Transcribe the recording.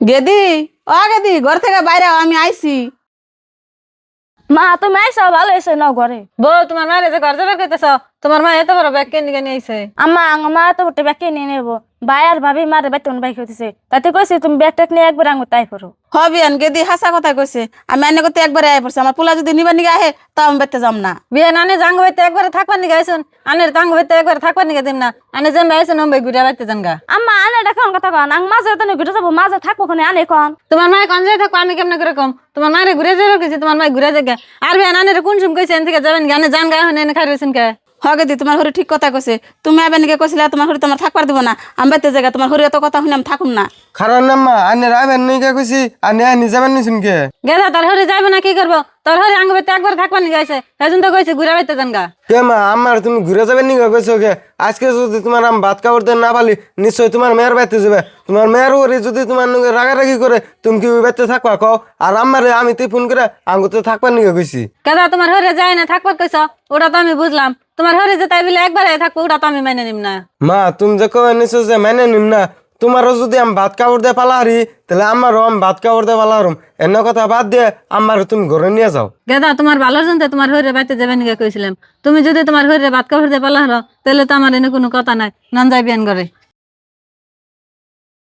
গেদি, ও গেদি, ঘর থেকে বাইরে আও, আমি আইছি। মা তুমি আইসা ভালো হয়েছে না ঘরে। বউ তোমার মায়ের যে ঘর যাবে কইতেছ, তোমার মা এত বড় ব্যাগ কেন নিয়ে আইছে? আমার মা তো উঠে ব্যাগকে নিয়ে নেবো। ভাই আর ভাবি মারে বেতন বাইক হইতেছে, তাতে কইছে তুমি ব্যাগ ট্যাগ নিয়ে একবার আঙুর তাই করো। হবিয়ান গেদি হাসা কথা কইছে। আমি এনে করতে একবারে আয় পড়ছি। আমার পোলা যদি নিবার নিগে আহে তা আমি বেতে যাম না। বিয়ে নানি জাঙ্গ হইতে একবারে থাকবার নিগে আইসুন, আনের জাঙ্গ হইতে একবারে থাকবার নিগে দিম না। আনে যে আইসুন আমি ঘুরে বাড়তে যান গা। আনে দেখুন কথা কন, মাঝে তো ঘুরে যাবো, মাঝে থাকবো ওখানে আনে কন। তোমার মায়ে কন যাই থাকবো, আমি কেমনে করে কম? তোমার মায়ের ঘুরে যাবে কিছু, তোমার মায়ে ঘুরে যাবে। আর বিয়ে নানির কোন সুম কইছে এন থেকে যাবেন গানে জান গা হনে এনে খাই রয়েছেন কে? গেদি তোমার হরি ঠিক কথা কইছে। তুমি আবে নিগে কইছিলে তোমার হরি তোমার থাকবার দিব না। আমি বেতে জায়গা তোমার হরি এত কথা শুনে আমি থাকুম না। খারাপ না মা, আনে রাবেন নই কে কইছি, আনে আনি যাবেন নিছুন কে? গেদা তোর হরে যাবে না কি করবো? তোর হরে আঙ্গ হইতে একবার থাকবার নিগে আইছে, সেজন্য তো কইছে ঘুরে বাড়তে যান গা। কে মা, আমার তুমি ঘুরে যাবেন নি কইছো কে? আজকে যদি তোমার আম ভাত খাবার দেন না পালি, নিশ্চয় তোমার মেয়ের বাড়িতে যাবে। তোমার মেয়ের ওরে যদি তোমার নগে রাগারাগি করে, তুমি কি ওই বাড়িতে থাকবা কও? আর আমারে আমি তো ফোন করে আঙ্গুতে থাকবার নিগে কইছি। গেদা তোমার হরে যায় না থাকবার কইছ, ওটা তো আমি বুঝলাম। তোমার হরে যে তাই বলে একবারে থাকবো, ওটা তো আমি মেনে নিম না। মা তুমি যে কবে নিছো যে মেনে নিম না, তোমারও যদি আমি ভাত কাপড় দিয়ে পালাহারি, তাহলে আমারও আমি ভাত কাপড় দিয়ে পালাহারুম। এনে কথা বাদ দিয়ে আমারও তুমি ঘরে নিয়ে যাও। গেদা তোমার ভালোর জন্য তোমার হরে বাড়িতে যাবেন নিগে কইছিলাম। তুমি যদি তোমার হরে ভাত কাপড় দিয়ে পালা হলো, তাহলে তো আমার এনে কোনো কথা নাই, নন যাই বিয়ান করে।